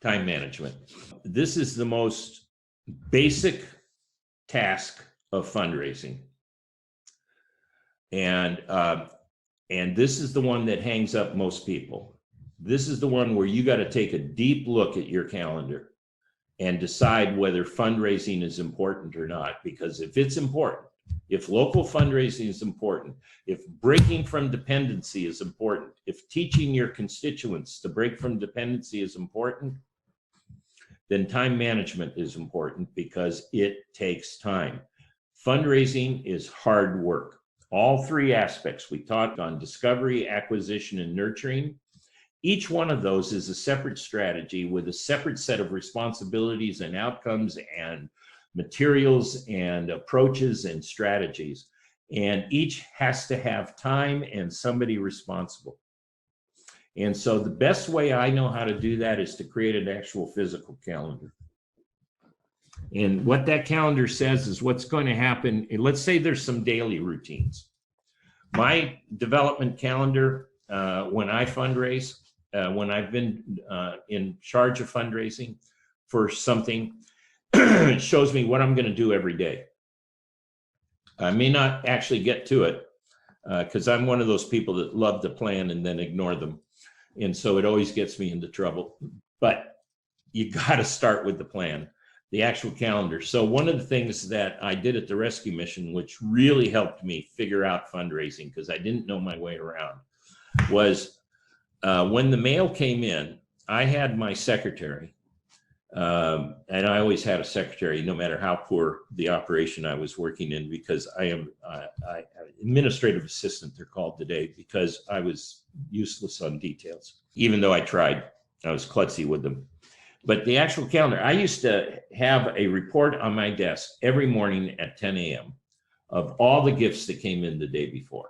Time management. This is the most basic task of fundraising. And this is the one that hangs up most people. This is the one where you got to take a deep look at your calendar and decide whether fundraising is important or not. Because if it's important, if local fundraising is important, if breaking from dependency is important, if teaching your constituents to break from dependency is important, then time management is important because it takes time. Fundraising is hard work. All three aspects we talked on: discovery, acquisition, and nurturing. Each one of those is a separate strategy with a separate set of responsibilities and outcomes and materials and approaches and strategies. And each has to have time and somebody responsible. And so the best way I know how to do that is to create an actual physical calendar. And what that calendar says is what's going to happen. Let's say there's some daily routines. My development calendar, when I fundraise, when I've been in charge of fundraising for something, it shows me what I'm going to do every day. I may not actually get to it because I'm one of those people that love to plan and then ignore them. And so it always gets me into trouble. But you got to start with the plan, the actual calendar. So one of the things that I did at the rescue mission, which really helped me figure out fundraising because I didn't know my way around, was when the mail came in, I had my secretary, and I always had a secretary no matter how poor the operation I was working in, because I am administrative assistant, they're called today, because I was useless on details. Even though I tried, I was klutzy with them. But the actual calendar, I used to have a report on my desk every morning at 10 a.m. of all the gifts that came in the day before.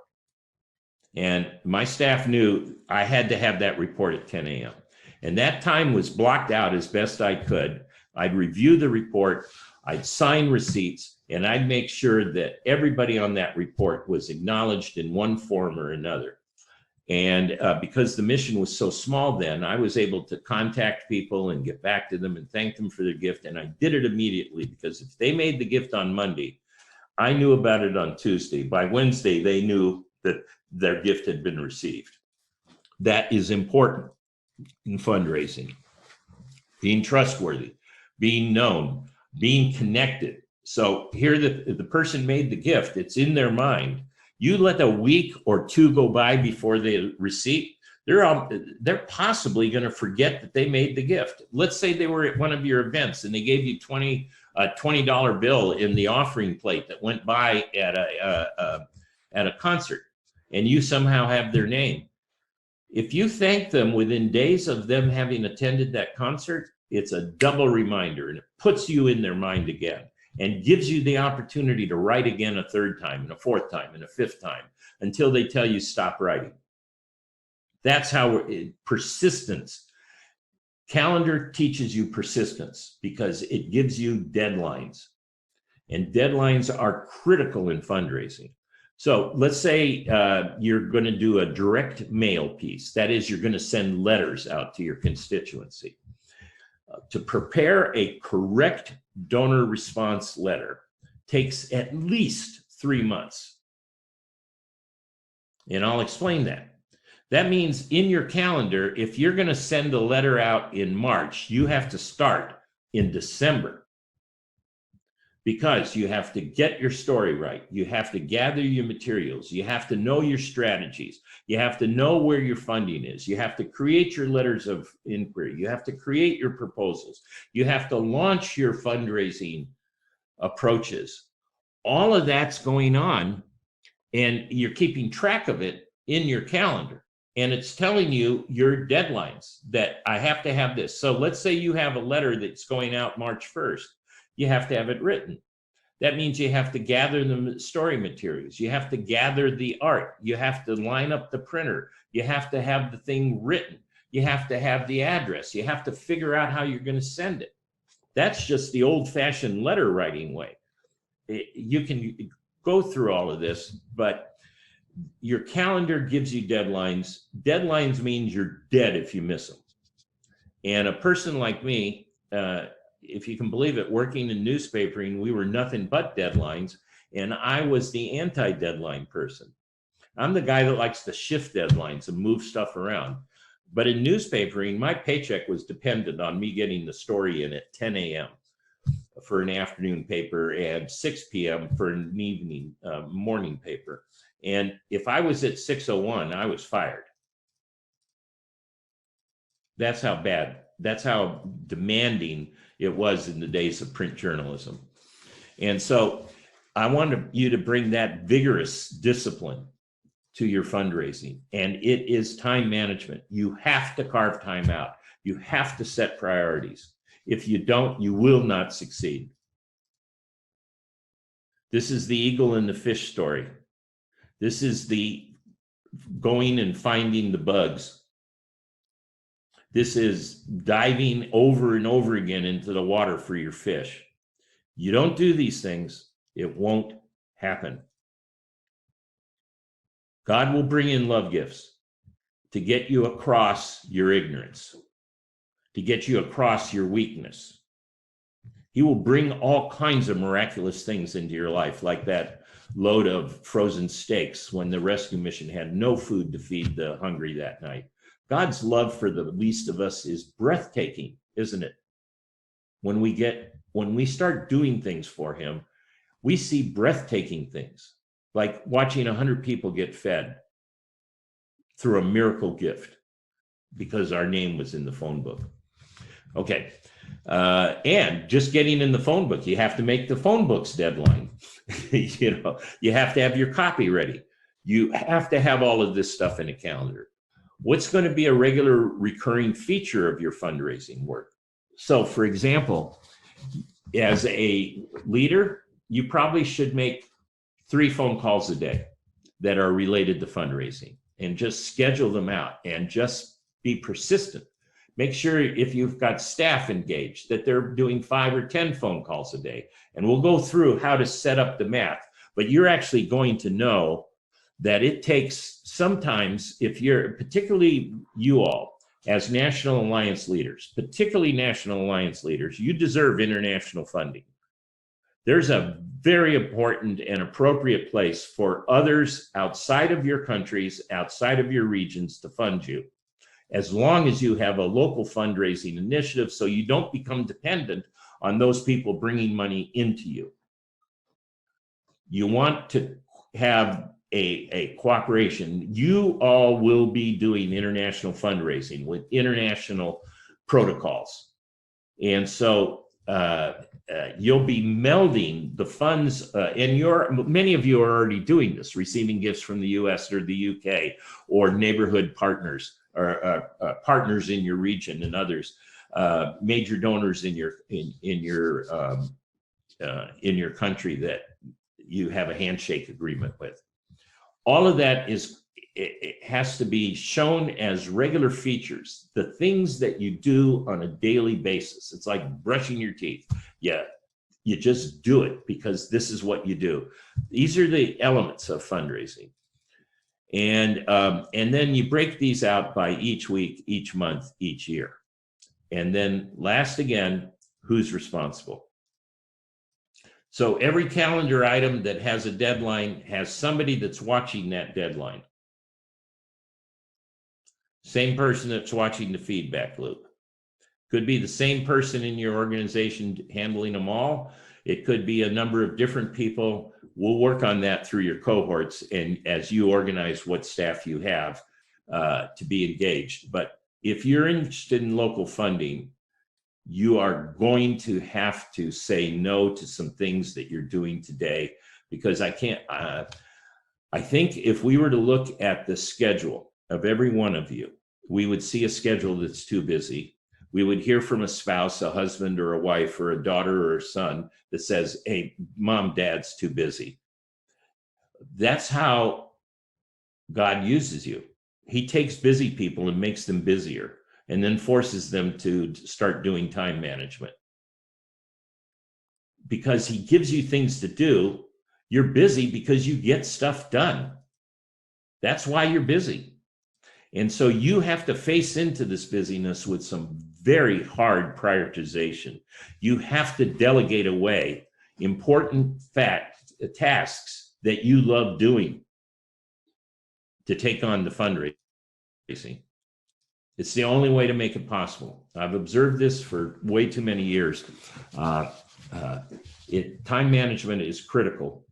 And my staff knew I had to have that report at 10 a.m. And that time was blocked out as best I could. I'd review the report, I'd sign receipts, and I'd make sure that everybody on that report was acknowledged in one form or another. And because the mission was so small then, I was able to contact people and get back to them and thank them for their gift. And I did it immediately, because if they made the gift on Monday, I knew about it on Tuesday. By Wednesday, they knew that their gift had been received. That is important in fundraising. Being trustworthy, being known, being connected. So here the person made the gift, it's in their mind. You let a week or two go by before the receipt, they're possibly going to forget that they made the gift. Let's say they were at one of your events and they gave you a $20 bill in the offering plate that went by at a concert, and you somehow have their name. If you thank them within days of them having attended that concert, it's a double reminder, and it puts you in their mind again and gives you the opportunity to write again a third time and a fourth time and a fifth time until they tell you stop writing. That's how persistence. Calendar teaches you persistence because it gives you deadlines, and deadlines are critical in fundraising. So let's say you're going to do a direct mail piece. That is, you're going to send letters out to your constituency. To prepare a correct donor response letter takes at least 3 months. And I'll explain that. That means in your calendar, if you're going to send a letter out in March, you have to start in December. Because you have to get your story right. You have to gather your materials. You have to know your strategies. You have to know where your funding is. You have to create your letters of inquiry. You have to create your proposals. You have to launch your fundraising approaches. All of that's going on, and you're keeping track of it in your calendar. And it's telling you your deadlines that I have to have this. So let's say you have a letter that's going out March 1st. You have to have it written. That means you have to gather the story materials. You have to gather the art. You have to line up the printer. You have to have the thing written. You have to have the address. You have to figure out how you're going to send it. That's just the old-fashioned letter writing way. You can go through all of this, but your calendar gives you deadlines. Deadlines means you're dead if you miss them. And a person like me, if you can believe it, working in newspapering, we were nothing but deadlines. And I was the anti-deadline person. I'm the guy that likes to shift deadlines and move stuff around. But in newspapering, my paycheck was dependent on me getting the story in at 10 a.m. for an afternoon paper and 6 p.m. for an evening morning paper. And if I was at 6:01, I was fired. That's how bad, that's how demanding it was in the days of print journalism. And so I wanted you to bring that vigorous discipline to your fundraising. And it is time management. You have to carve time out. You have to set priorities. If you don't, you will not succeed. This is the eagle and the fish story. This is the going and finding the bugs. This is diving over and over again into the water for your fish. You don't do these things, it won't happen. God will bring in love gifts to get you across your ignorance, to get you across your weakness. He will bring all kinds of miraculous things into your life, like that load of frozen steaks when the rescue mission had no food to feed the hungry that night. God's love for the least of us is breathtaking, isn't it? When we start doing things for him, we see breathtaking things, like watching 100 people get fed through a miracle gift because our name was in the phone book. Okay. And just getting in the phone book, you have to make the phone book's deadline. You have to have your copy ready. You have to have all of this stuff in a calendar. What's going to be a regular recurring feature of your fundraising work? So, for example, as a leader, you probably should make 3 phone calls a day that are related to fundraising, and just schedule them out and just be persistent. Make sure if you've got staff engaged that they're doing 5 or 10 phone calls a day. And we'll go through how to set up the math, but you're actually going to know that it takes sometimes, if you're, particularly you all as National Alliance leaders, particularly National Alliance leaders, you deserve international funding. There's a very important and appropriate place for others outside of your countries, outside of your regions to fund you, as long as you have a local fundraising initiative so you don't become dependent on those people bringing money into you. You want to have a cooperation. You all will be doing international fundraising with international protocols. And so you'll be melding the funds, and many of you are already doing this, receiving gifts from the US or the UK or neighborhood partners or partners in your region and others, major donors in your country that you have a handshake agreement with. All of that it has to be shown as regular features, the things that you do on a daily basis. It's like brushing your teeth. Yeah, you just do it because this is what you do. These are the elements of fundraising. And then you break these out by each week, each month, each year. And then last again, who's responsible? So every calendar item that has a deadline has somebody that's watching that deadline. Same person that's watching the feedback loop. Could be the same person in your organization handling them all. It could be a number of different people. We'll work on that through your cohorts and as you organize what staff you have to be engaged. But if you're interested in local funding, you are going to have to say no to some things that you're doing today, because I think if we were to look at the schedule of every one of you, we would see a schedule that's too busy. We would hear from a spouse, a husband or a wife or a daughter or a son that says, hey, mom, dad's too busy. That's how God uses you. He takes busy people and makes them busier, and then forces them to start doing time management. Because he gives you things to do, you're busy because you get stuff done. That's why you're busy. And so you have to face into this busyness with some very hard prioritization. You have to delegate away important tasks that you love doing to take on the fundraising. It's the only way to make it possible. I've observed this for way too many years. Time management is critical.